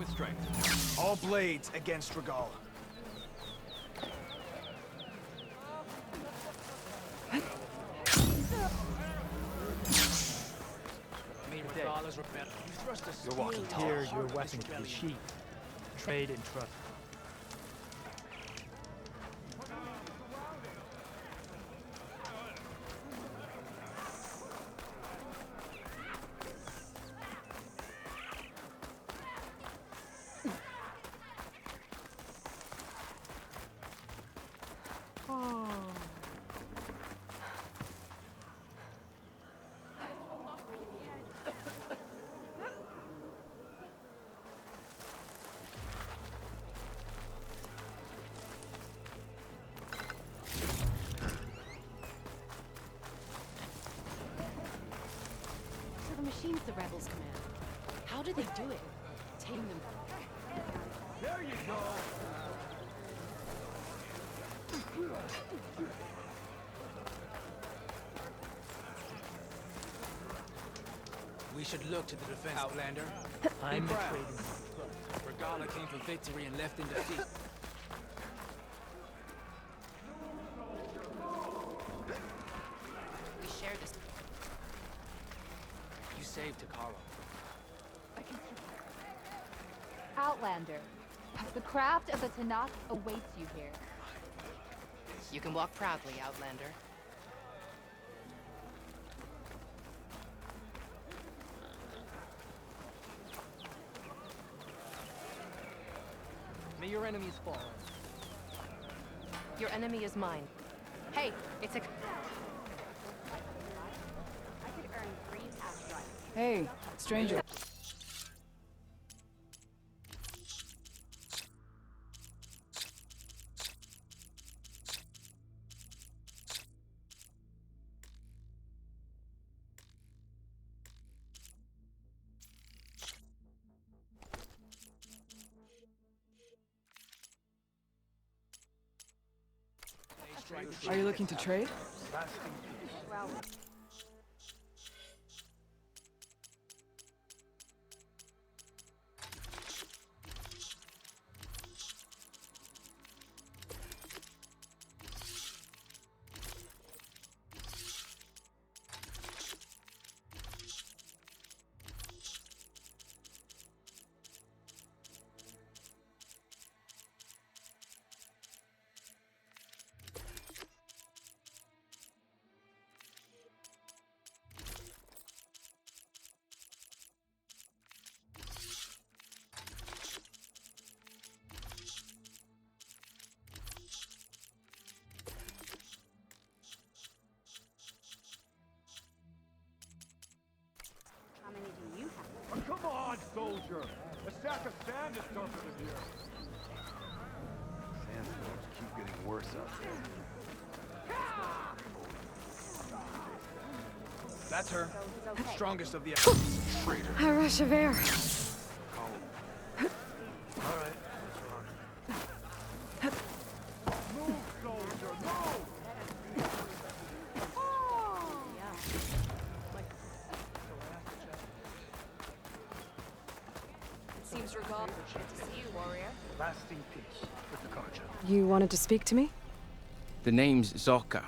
with strength. All blades against Regal. You're walking tall. Here, your weapons to the sheath. Trade and trust. Machines the rebels command. How do they do it? Tame them. There you go. We should look to the defense, Outlander. I'm the trading. Regala came for victory and left in defeat. We share this. You saved Takara. Outlander, the craft of the Tanakh awaits you here. You can walk proudly, Outlander. May your enemies fall. Your enemy is mine. Hey, it's a... Hey, stranger. Are you looking to trade? Come on, soldier! A sack of sand is surfacing here. Sandstorms keep getting worse out there. That's her. Strongest of the traitor. A rush of air. All right. Move, soldier, move! Seems Regal. Good to see you, warrior. Lasting peace with the Karja. You wanted to speak to me? The name's Zolka.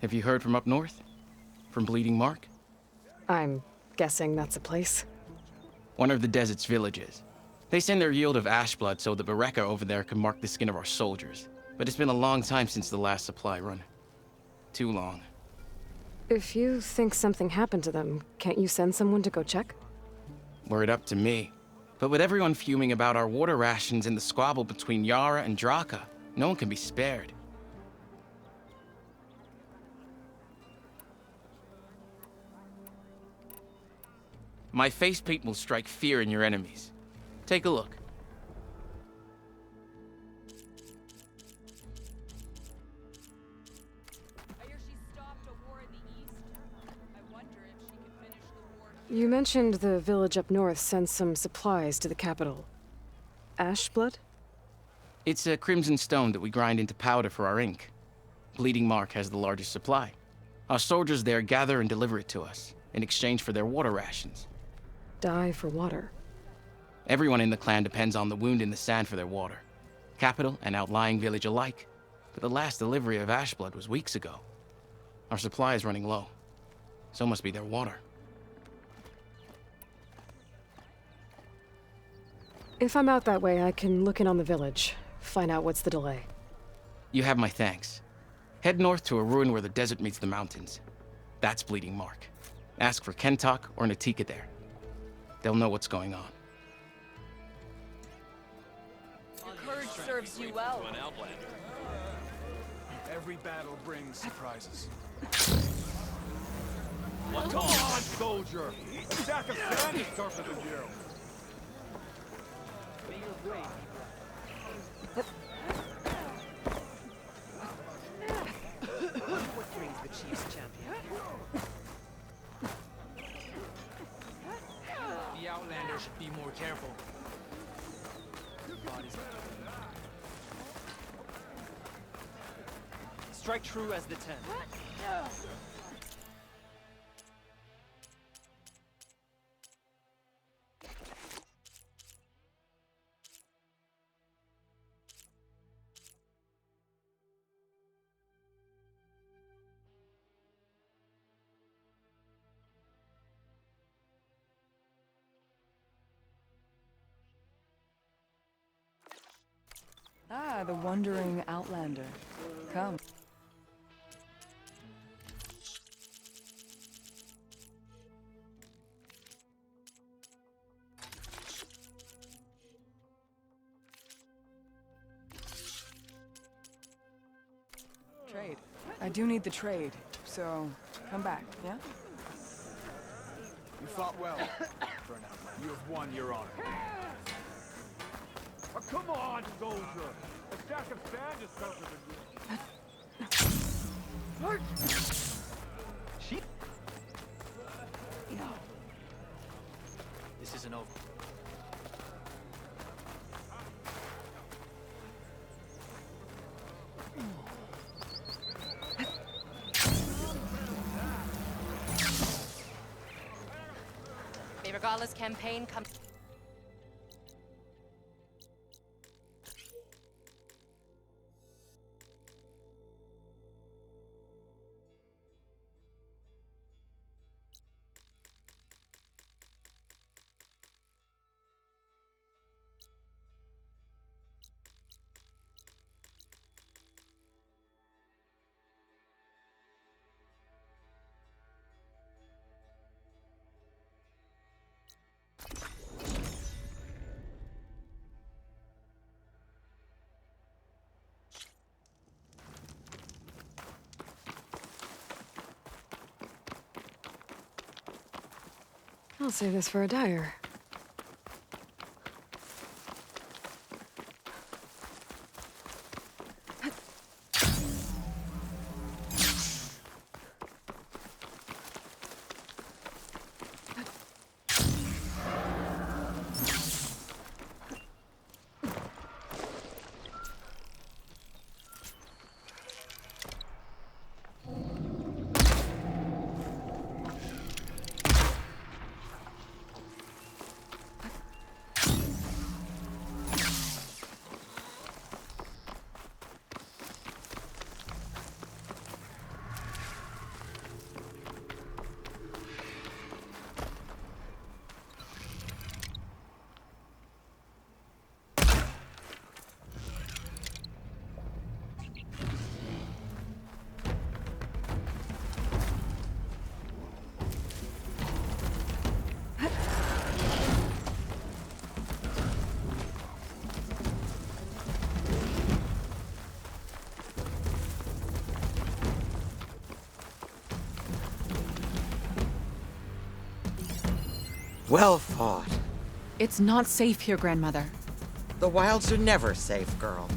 Have you heard from up north? From Bleeding Mark? I'm guessing that's a place. One of the desert's villages. They send their yield of ashblood so the Bereka over there can mark the skin of our soldiers. But it's been a long time since the last supply run. Too long. If you think something happened to them, can't you send someone to go check? Were it up to me. But with everyone fuming about our water rations and the squabble between Yara and Draka, no one can be spared. My face paint will strike fear in your enemies. Take a look. I hear she stopped a war in the east. I wonder if she can finish the war. You mentioned the village up north sends some supplies to the capital. Ashblood? It's a crimson stone that we grind into powder for our ink. Bleeding Mark has the largest supply. Our soldiers there gather and deliver it to us, in exchange for their water rations. Die for water. Everyone in the clan depends on the wound in the sand for their water. Capital and outlying village alike. But the last delivery of Ashblood was weeks ago. Our supply is running low. So must be their water. If I'm out that way, I can look in on the village, find out what's the delay. You have my thanks. Head north to a ruin where the desert meets the mountains. That's Bleeding Mark. Ask for Kentok or Natika there. They'll know what's going on. Courage serves you well. Every battle brings surprises. Come on, soldier! A sack of sand is tougher than you! What brings the Chiefs champion? The Outlander should be more careful. Strike true as the 10. Ah, the wandering Outlander. Come. Trade. I do need the trade, so come back, yeah? You fought well for an outlander. You have won your honor. Oh, come on, soldier! A sack of sand is tougher than you. This isn't over. A regardless campaign comes. I'll save this for a dyer. Well fought. It's not safe here, Grandmother. The wilds are never safe, girl.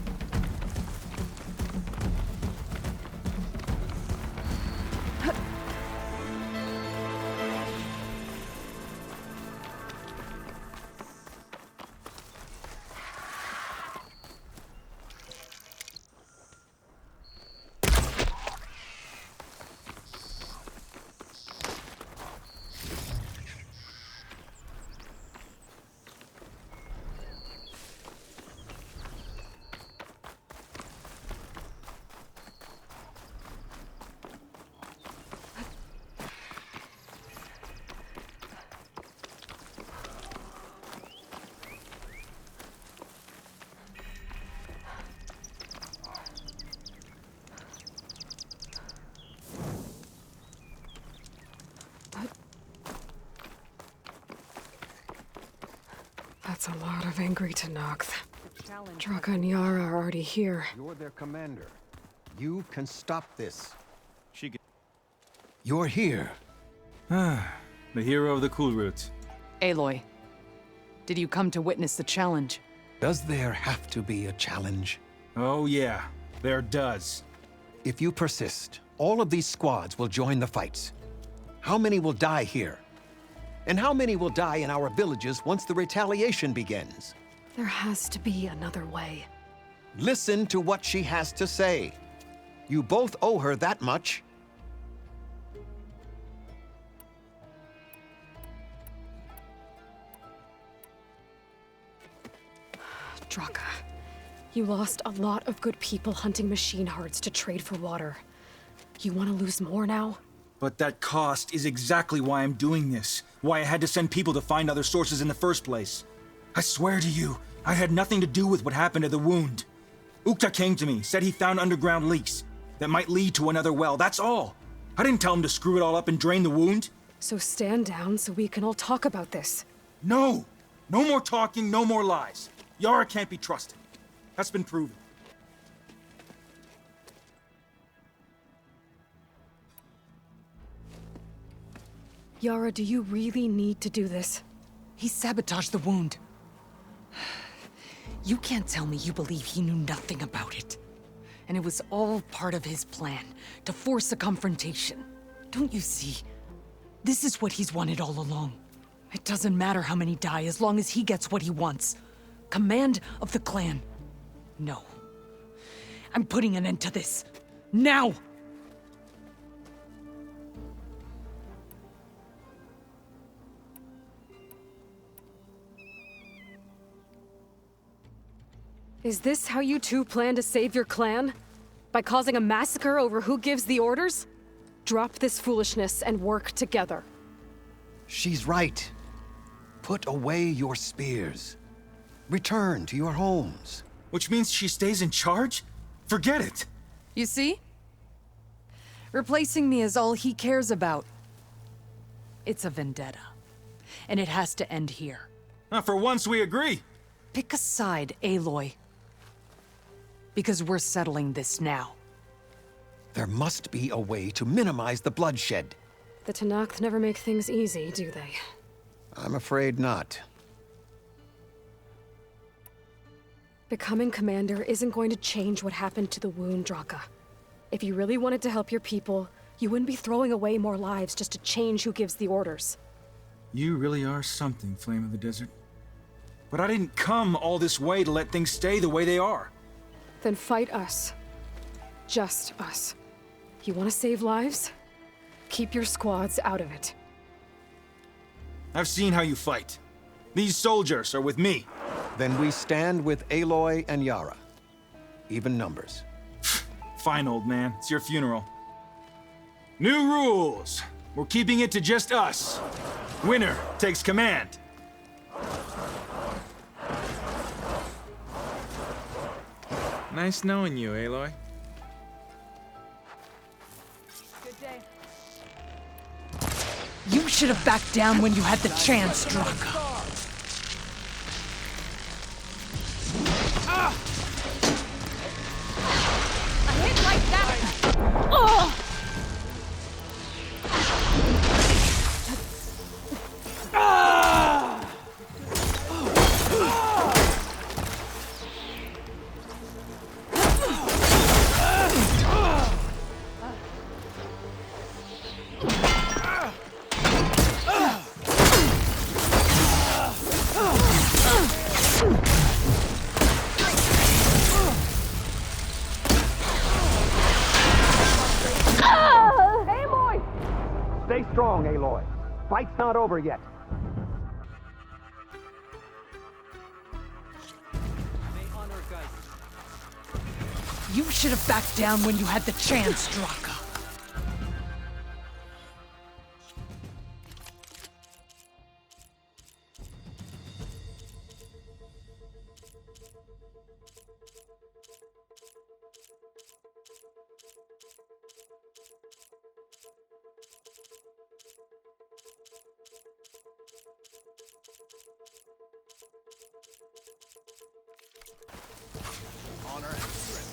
That's a lot of angry Tenakth. Draka and Yara are already here. You're their commander. You can stop this. She can... You're here. The hero of the cool route. Aloy, did you come to witness the challenge? Does there have to be a challenge? Oh yeah, there does. If you persist, all of these squads will join the fights. How many will die here? And how many will die in our villages once the retaliation begins? There has to be another way. Listen to what she has to say. You both owe her that much. Draka, you lost a lot of good people hunting machine hearts to trade for water. You want to lose more now? But that cost is exactly why I'm doing this. Why I had to send people to find other sources in the first place. I swear to you, I had nothing to do with what happened to the wound. Ukta came to me, said he found underground leaks that might lead to another well, that's all. I didn't tell him to screw it all up and drain the wound. So stand down so we can all talk about this. No! No more talking, no more lies. Yara can't be trusted. That's been proven. Yara, do you really need to do this? He sabotaged the wound. You can't tell me you believe he knew nothing about it. And it was all part of his plan, to force a confrontation. Don't you see? This is what he's wanted all along. It doesn't matter how many die as long as he gets what he wants. Command of the clan. No. I'm putting an end to this. Now! Is this how you two plan to save your clan? By causing a massacre over who gives the orders? Drop this foolishness and work together. She's right. Put away your spears. Return to your homes. Which means she stays in charge? Forget it! You see? Replacing me is all he cares about. It's a vendetta. And it has to end here. For once we agree. Pick a side, Aloy. Because we're settling this now. There must be a way to minimize the bloodshed. The Tenakth never make things easy, do they? I'm afraid not. Becoming commander isn't going to change what happened to the wound, Draka. If you really wanted to help your people, you wouldn't be throwing away more lives just to change who gives the orders. You really are something, Flame of the Desert. But I didn't come all this way to let things stay the way they are. Then fight us. Just us. You want to save lives? Keep your squads out of it. I've seen how you fight. These soldiers are with me. Then we stand with Aloy and Yara. Even numbers. Fine, old man. It's your funeral. New rules. We're keeping it to just us. Winner takes command. Nice knowing you, Aloy. Good day. You should have backed down when you had the chance, Draka. A hit like that! Oh! Stay strong, Aloy. Fight's not over yet. You should have backed down when you had the chance, Draka. honor and strength.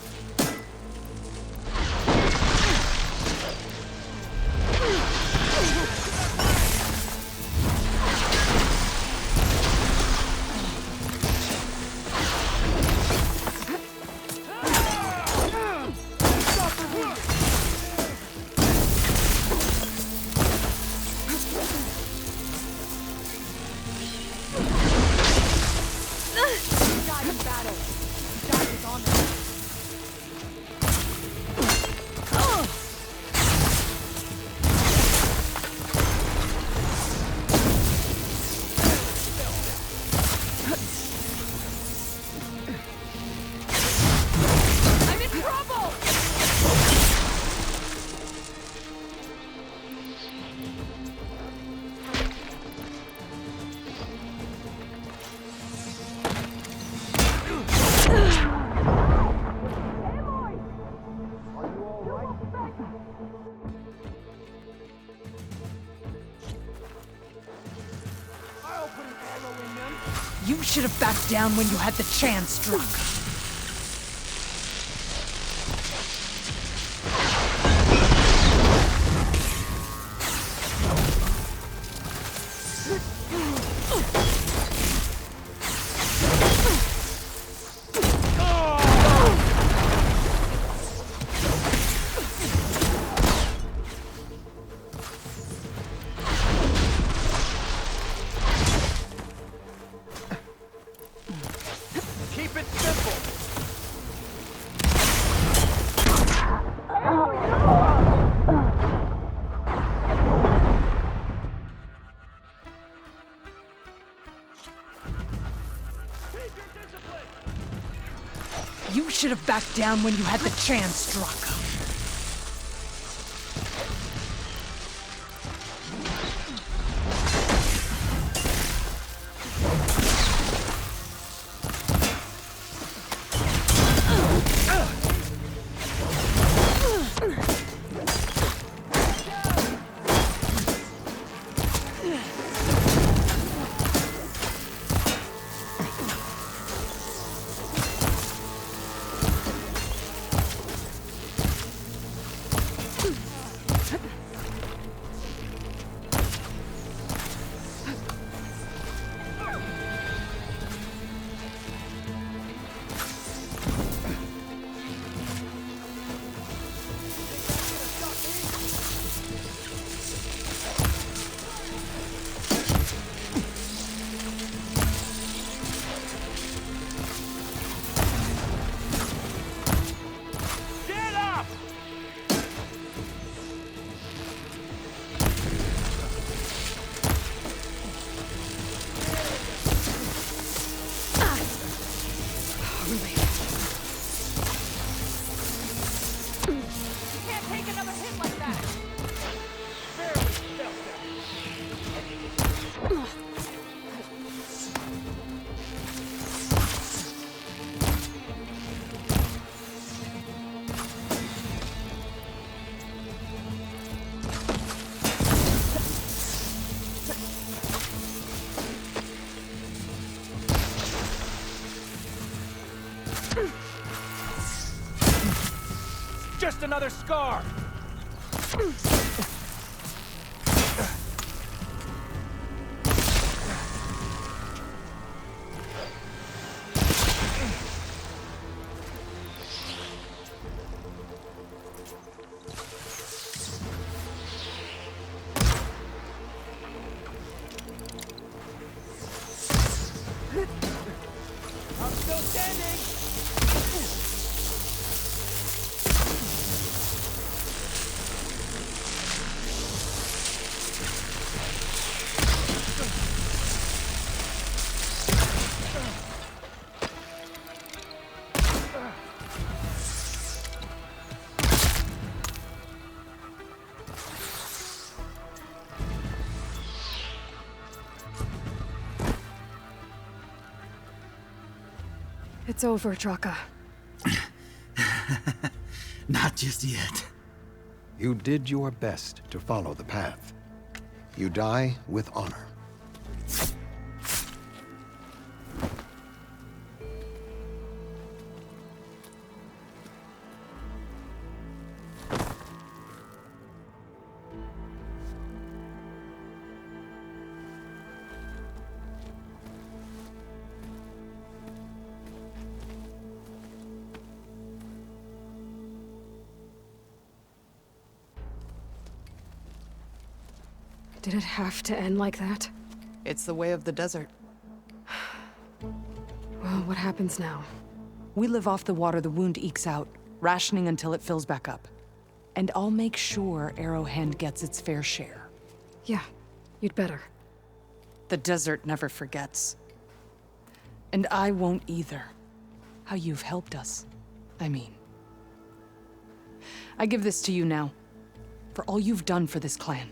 You should have backed down when you had the chance, Draka. Keep it simple. You should have backed down when you had the chance, Draka. Just another scar. I'm still standing. It's over, Draka. Not just yet. You did your best to follow the path. You die with honor. Did it have to end like that? It's the way of the desert. Well, what happens now? We live off the water the wound ekes out, rationing until it fills back up. And I'll make sure Arrowhand gets its fair share. Yeah, you'd better. The desert never forgets. And I won't either. How you've helped us, I mean. I give this to you now, for all you've done for this clan.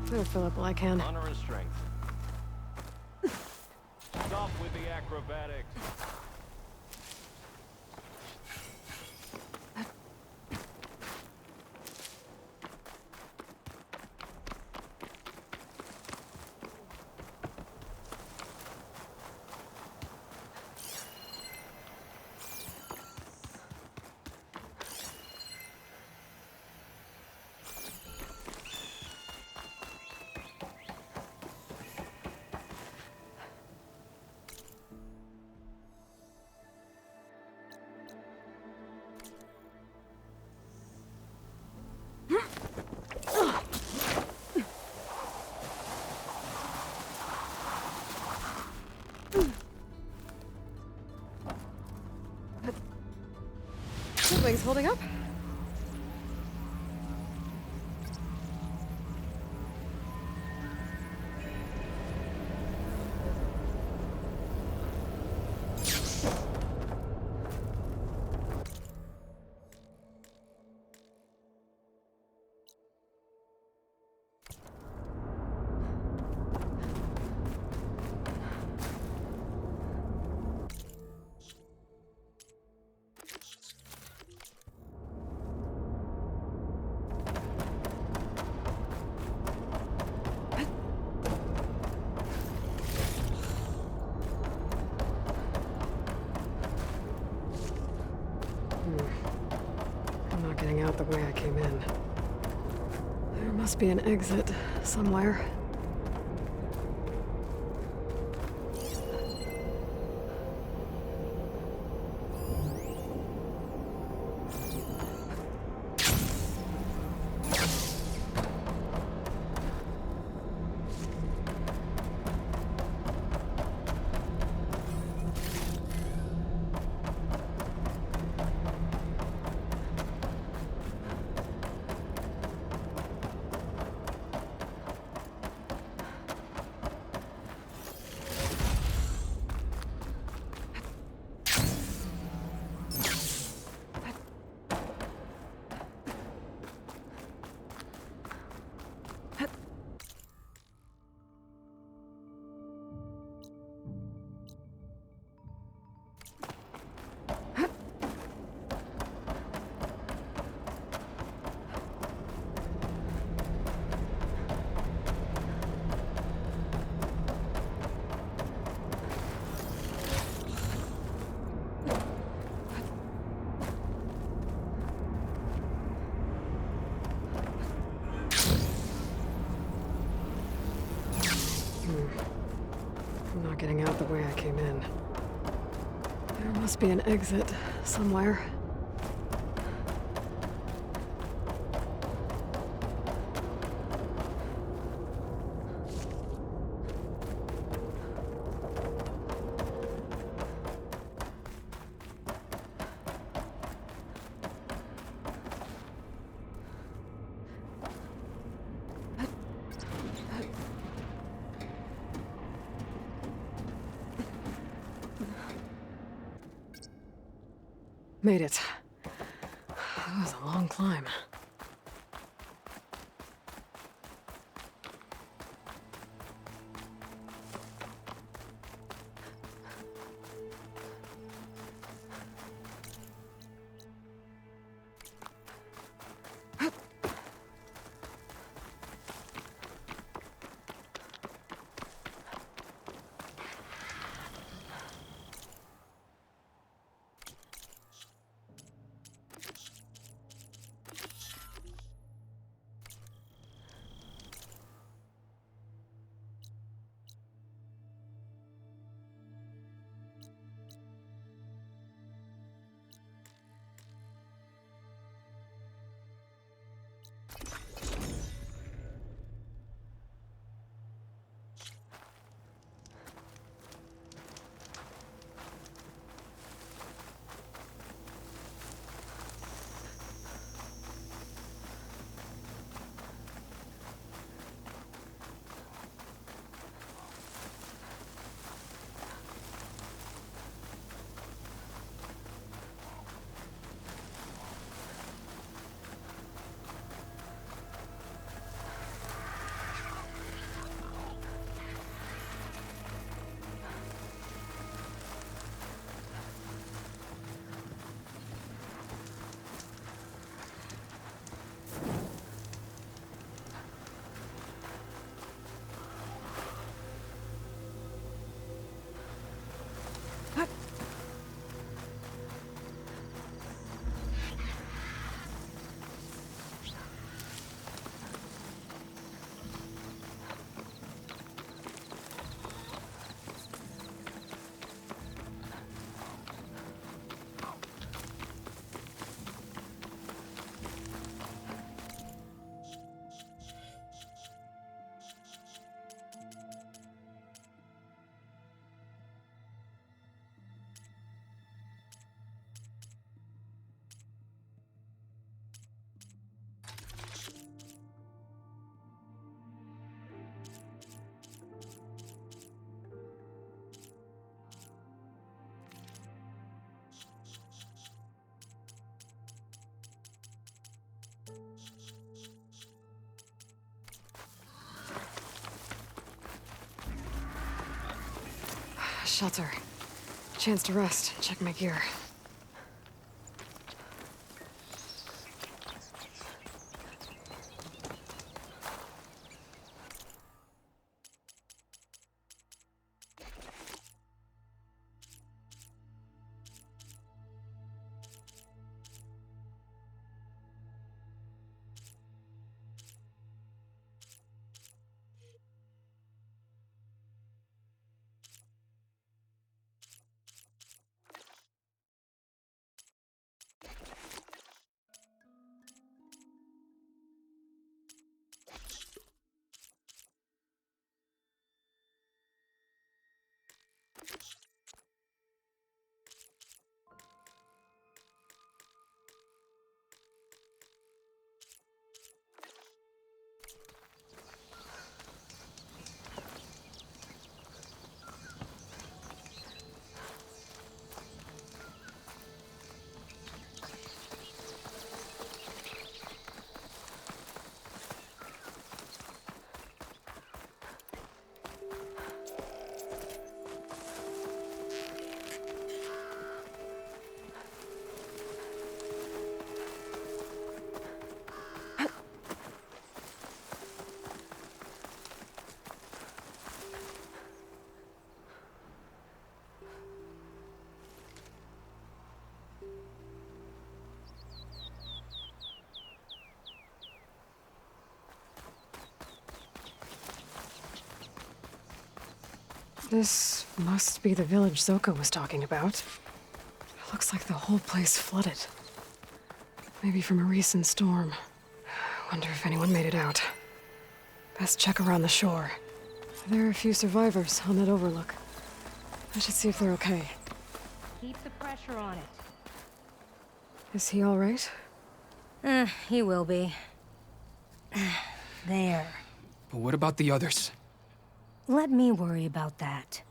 Better fill up while I can. Honor and strength. Stop with the acrobatics. Things holding up? I'm not getting out the way I came in. There must be an exit somewhere. I'm not getting out the way I came in. There must be an exit somewhere. Made it. That was a long climb. shelter. Chance to rest, check my gear. This must be the village Zoka was talking about. It looks like the whole place flooded. Maybe from a recent storm. Wonder if anyone made it out. Best check around the shore. There are a few survivors on that overlook. I should see if they're okay. Keep the pressure on it. Is he all right? He will be. There. But what about the others? Let me worry about that.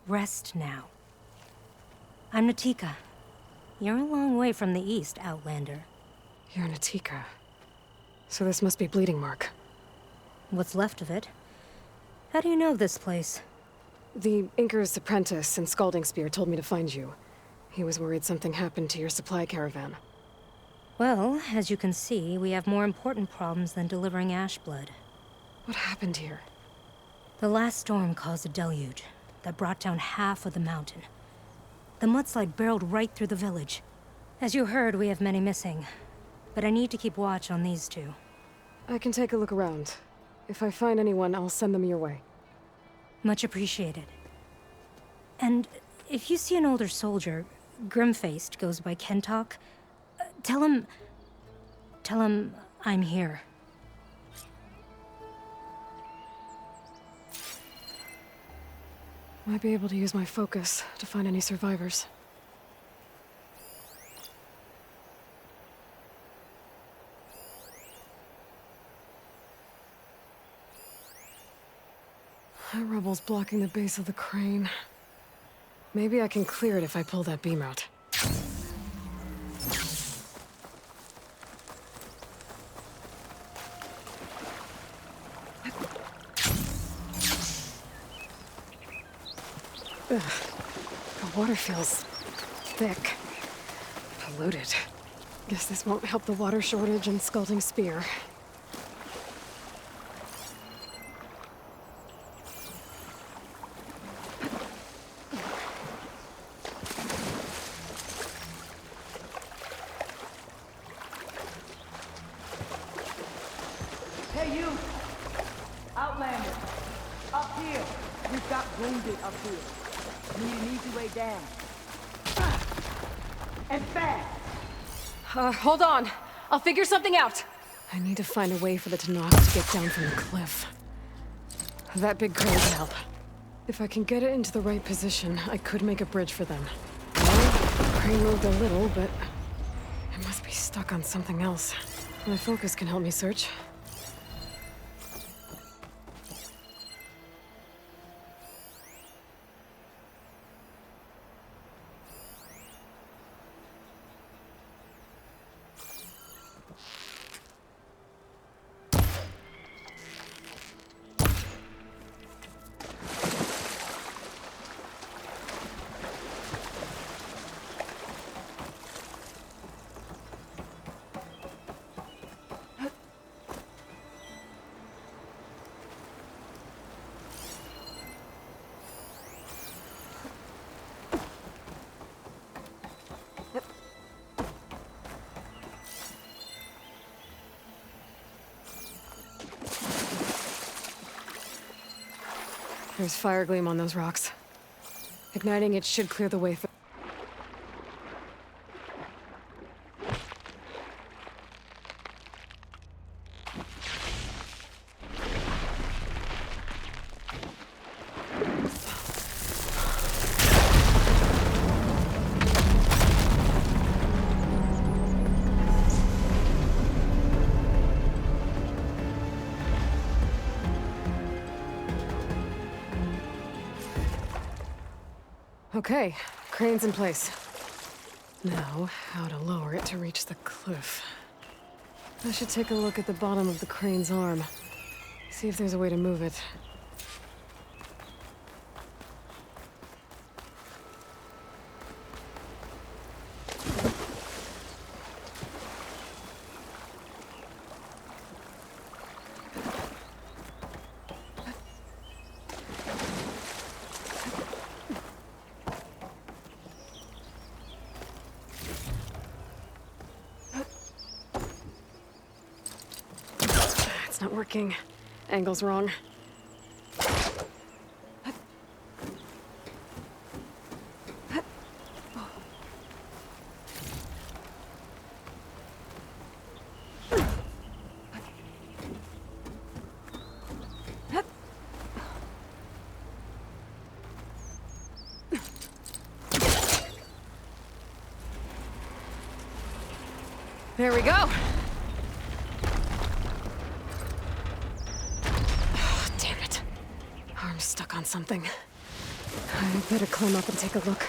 Rest now. I'm Natika. You're a long way from the east, Outlander. You're Natika. So this must be Bleeding Mark. What's left of it? How do you know this place? The Inker's apprentice in Scalding Spear told me to find you. He was worried something happened to your supply caravan. Well, as you can see, we have more important problems than delivering Ashblood. What happened here? The last storm caused a deluge that brought down half of the mountain. The mudslide barreled right through the village. As you heard, we have many missing, but I need to keep watch on these two. I can take a look around. If I find anyone, I'll send them your way. Much appreciated. And if you see an older soldier, grim-faced, goes by Kentok, tell him I'm here. Might be able to use my focus to find any survivors. That rubble's blocking the base of the crane. Maybe I can clear it if I pull that beam out. Ugh. The water feels thick. Polluted. Guess this won't help the water shortage in Scalding Spear. Hey, you! Outlander! Up here! We've got wounded up here. Need an easy way down. And fast! Hold on. I'll figure something out. I need to find a way for the Tanakh to get down from the cliff. That big crane can help. If I can get it into the right position, I could make a bridge for them. Well, the crane moved a little, but it must be stuck on something else. My focus can help me search. There's fire gleam on those rocks. Igniting it should clear the way for... Okay, crane's in place. Now, how to lower it to reach the cliff. I should take a look at the bottom of the crane's arm. See if there's a way to move it. It's not working. Angle's wrong. There we go. Oh, damn it. Arm's stuck on something. I better climb up and take a look.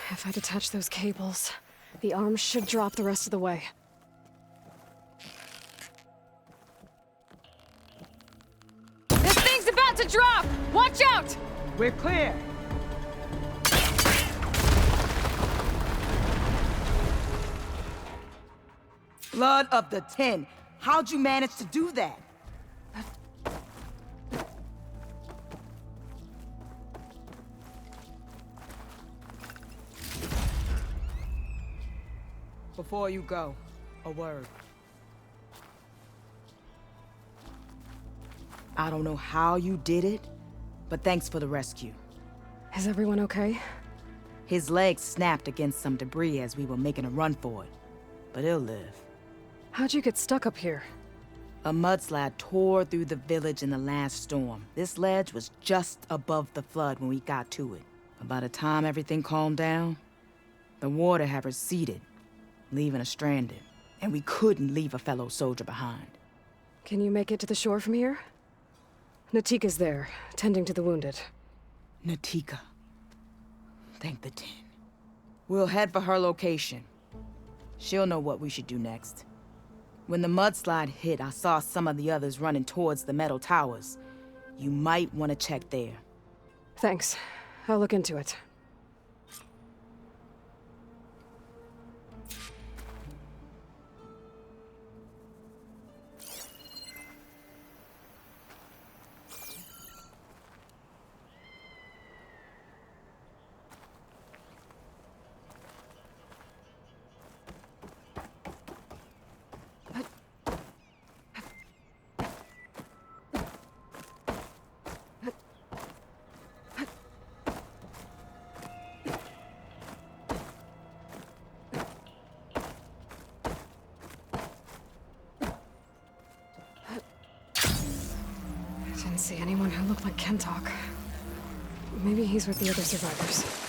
If I detach those cables, the arm should drop the rest of the way. This thing's about to drop! Watch out! We're clear. Blood of the 10. How'd you manage to do that? Before you go, a word. I don't know how you did it, but thanks for the rescue. Is everyone okay? His legs snapped against some debris as we were making a run for it, but he'll live. How'd you get stuck up here? A mudslide tore through the village in the last storm. This ledge was just above the flood when we got to it. But by the time everything calmed down, the water had receded, leaving us stranded, and we couldn't leave a fellow soldier behind. Can you make it to the shore from here? Natika's there, tending to the wounded. Natika. Thank the 10. We'll head for her location. She'll know what we should do next. When the mudslide hit, I saw some of the others running towards the metal towers. You might want to check there. Thanks. I'll look into it. Didn't see anyone who looked like Kentok. Maybe he's with the other survivors.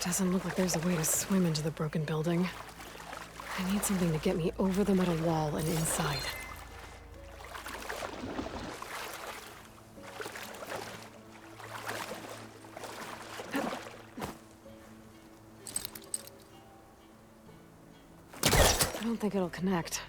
Doesn't look like there's a way to swim into the broken building. I need something to get me over the metal wall and inside. I don't think it'll connect.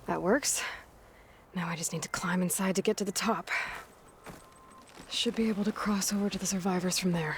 That works. Now I just need to climb inside to get to the top. Should be able to cross over to the survivors from there.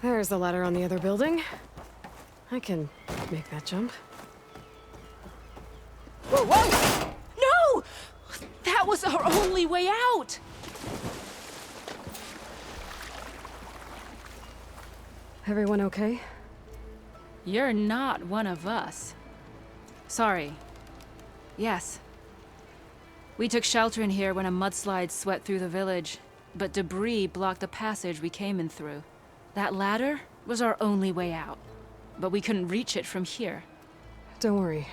There's the ladder on the other building. I can make that jump. Whoa, whoa! No! That was our only way out! Everyone okay? You're not one of us. Sorry. Yes. We took shelter in here when a mudslide swept through the village, but debris blocked the passage we came in through. That ladder was our only way out, but we couldn't reach it from here. Don't worry.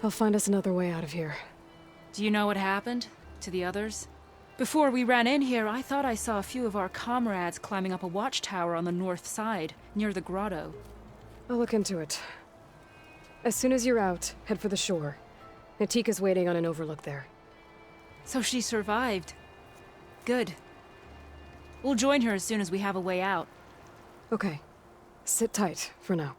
I'll find us another way out of here. Do you know what happened to the others? Before we ran in here, I thought I saw a few of our comrades climbing up a watchtower on the north side, near the grotto. I'll look into it. As soon as you're out, head for the shore. Natika's waiting on an overlook there. So she survived. Good. We'll join her as soon as we have a way out. Okay. Sit tight for now.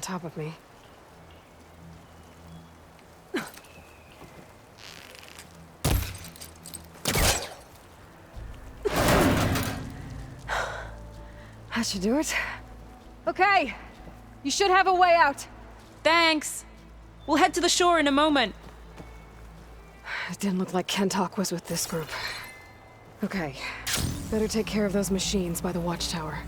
on top of me. That should do it. Okay, you should have a way out. Thanks. We'll head to the shore in a moment. It didn't look like Kentok was with this group. Okay, better take care of those machines by the watchtower.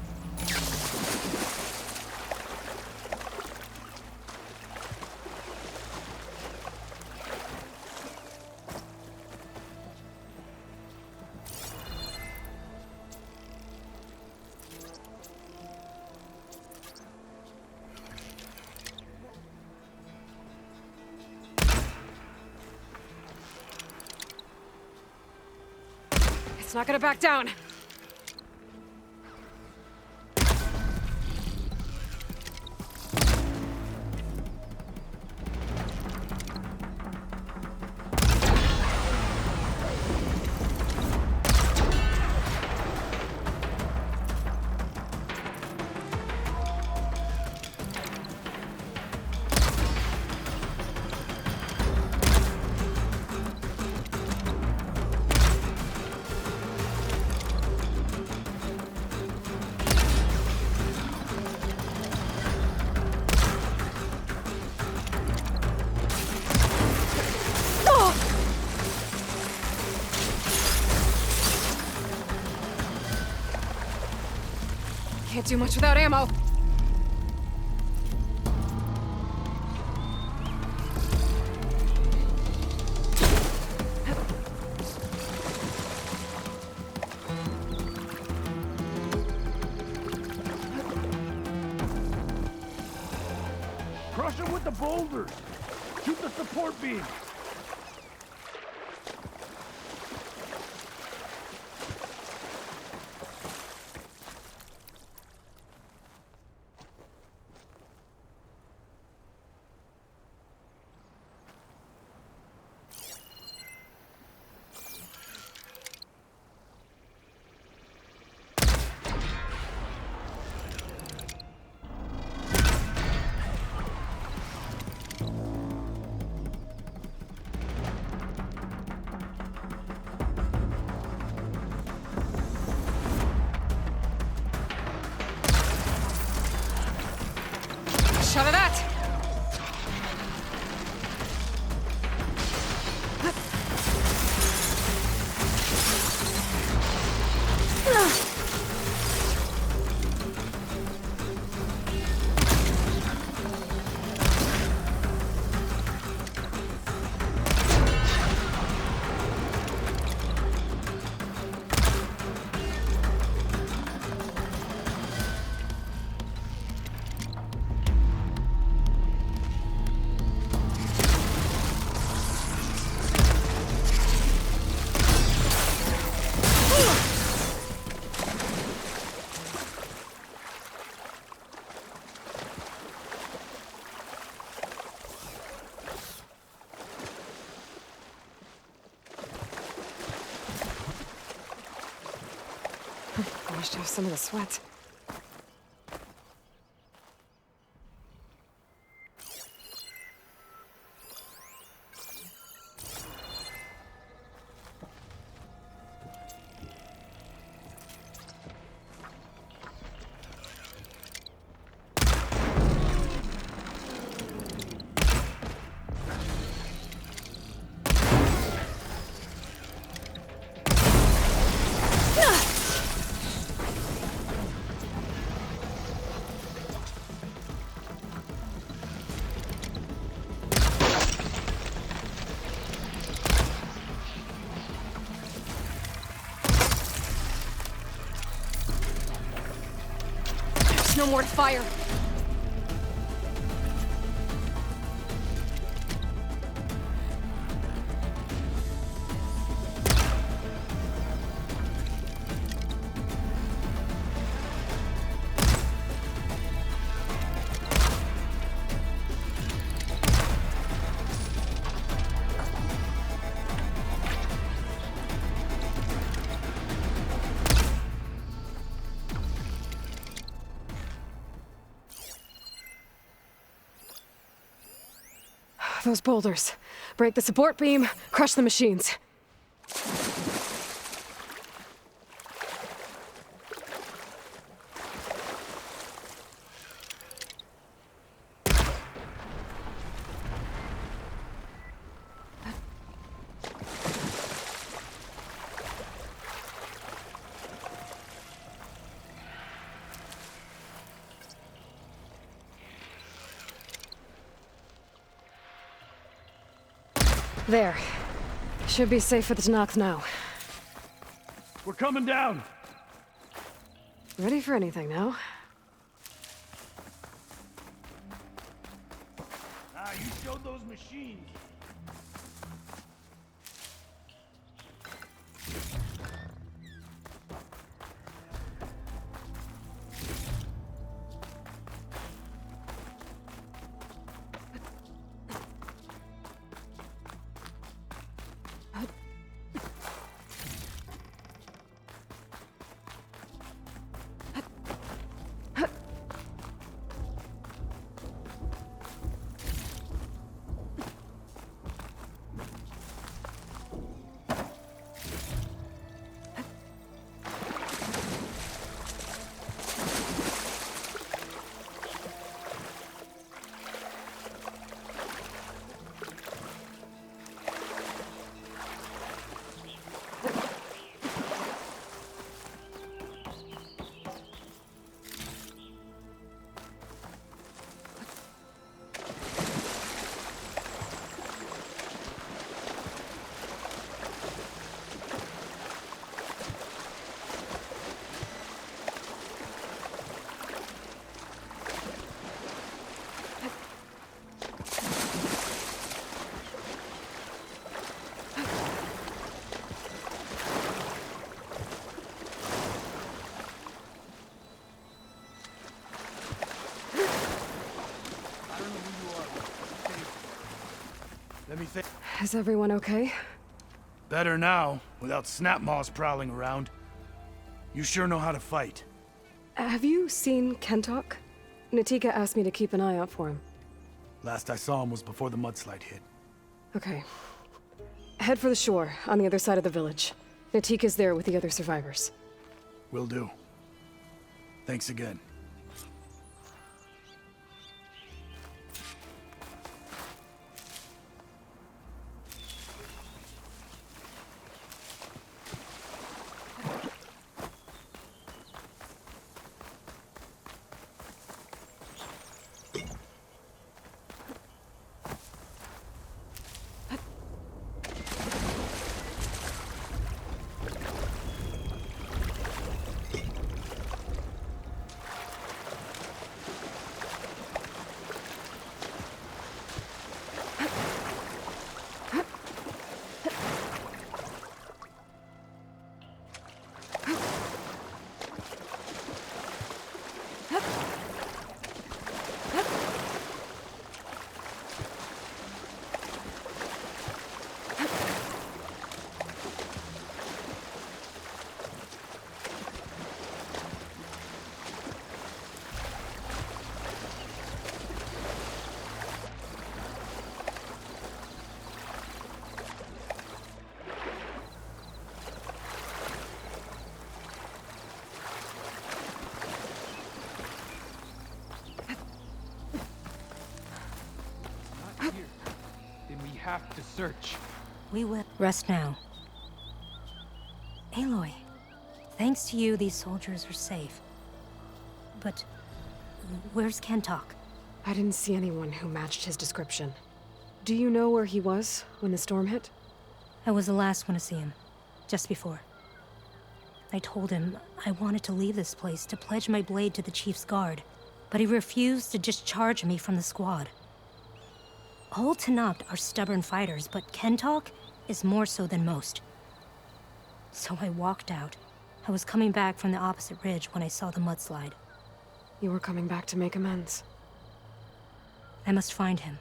It's not gonna back down. Can't do much without ammo. Crush him with the boulders! Shoot the support beam! Shot of that! Washed off some of the sweat. No more to fire. Those boulders. Break the support beam, crush the machines. There. Should be safe for the Tanakh now. We're coming down! Ready for anything now? Ah, you showed those machines. Let me think. Is everyone okay? Better now, without snapmaws prowling around. You sure know how to fight. Have you seen Kentok? Natika asked me to keep an eye out for him. Last I saw him was before the mudslide hit. Okay. Head for the shore, on the other side of the village. Natika's there with the other survivors. Will do. Thanks again. Have to search. We will rest now. Aloy, thanks to you, these soldiers are safe. But where's Kentok? I didn't see anyone who matched his description. Do you know where he was when the storm hit? I was the last one to see him, just before. I told him I wanted to leave this place to pledge my blade to the Chief's guard, but he refused to discharge me from the squad. All Tenakth are stubborn fighters, but Kentok is more so than most. So I walked out. I was coming back from the opposite ridge when I saw the mudslide. You were coming back to make amends. I must find him.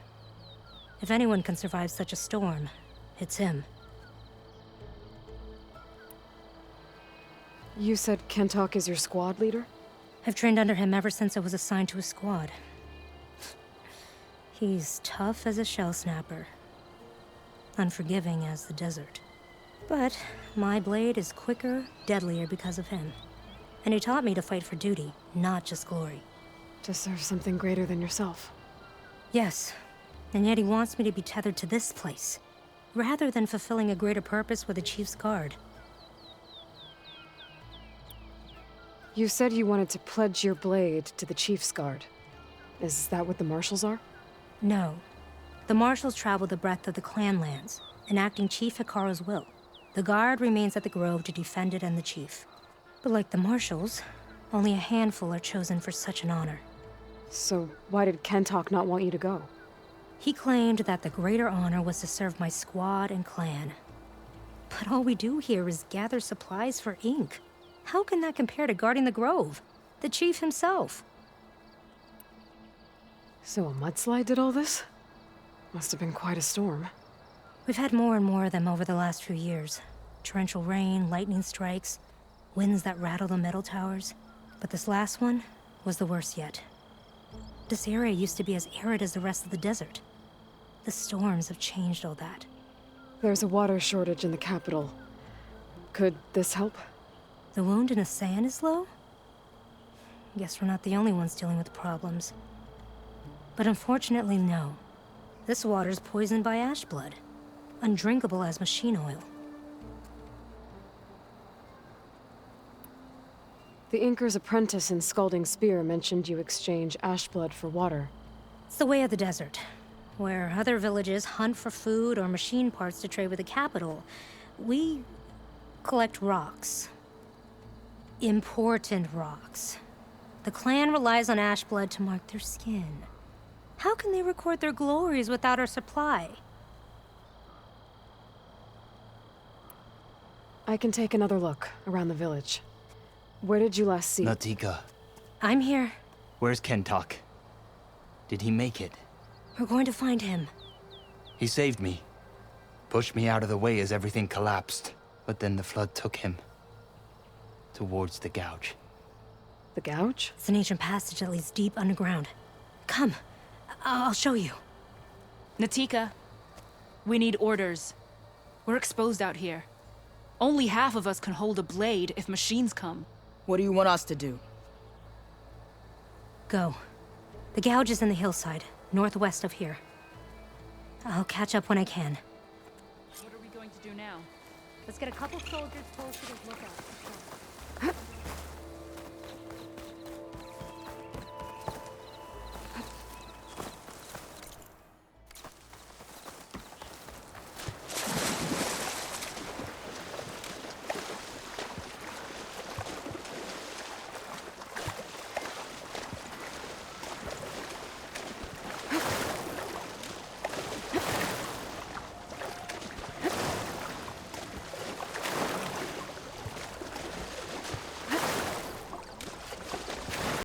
If anyone can survive such a storm, it's him. You said Kentok is your squad leader? I've trained under him ever since I was assigned to a squad. He's tough as a shell snapper, unforgiving as the desert. But my blade is quicker, deadlier because of him. And he taught me to fight for duty, not just glory. To serve something greater than yourself. Yes, and yet he wants me to be tethered to this place, rather than fulfilling a greater purpose with the Chief's Guard. You said you wanted to pledge your blade to the Chief's Guard. Is that what the Marshals are? No. The Marshals travel the breadth of the clan lands, enacting Chief Hikaru's will. The Guard remains at the Grove to defend it and the Chief. But like the Marshals, only a handful are chosen for such an honor. So why did Kentok not want you to go? He claimed that the greater honor was to serve my squad and clan. But all we do here is gather supplies for ink. How can that compare to guarding the Grove? The Chief himself. So a mudslide did all this? Must have been quite a storm. We've had more and more of them over the last few years. Torrential rain, lightning strikes, winds that rattle the metal towers. But this last one was the worst yet. This area used to be as arid as the rest of the desert. The storms have changed all that. There's a water shortage in the capital. Could this help? The wound in the sand is low? Guess we're not the only ones dealing with problems. But unfortunately, no. This water's poisoned by ash blood. Undrinkable as machine oil. The Inker's apprentice in Scalding Spear mentioned you exchange ash blood for water. It's the way of the desert, where other villages hunt for food or machine parts to trade with the capital. We collect rocks. Important rocks. The clan relies on ash blood to mark their skin. How can they record their glories without our supply? I can take another look around the village. Where did you last see? Natika, I'm here. where's Kentok? Did he make it? We're going to find him. He saved me. Pushed me out of the way as everything collapsed. But then the flood took him. Towards the gouge. The gouge? It's an ancient passage that leads deep underground. Come. I'll show you. Natika, we need orders. We're exposed out here. Only half of us can hold a blade if machines come. What do you want us to do? Go. The gouge is in the hillside, northwest of here. I'll catch up when I can. What are we going to do now? Let's get a couple soldiers posted as lookouts.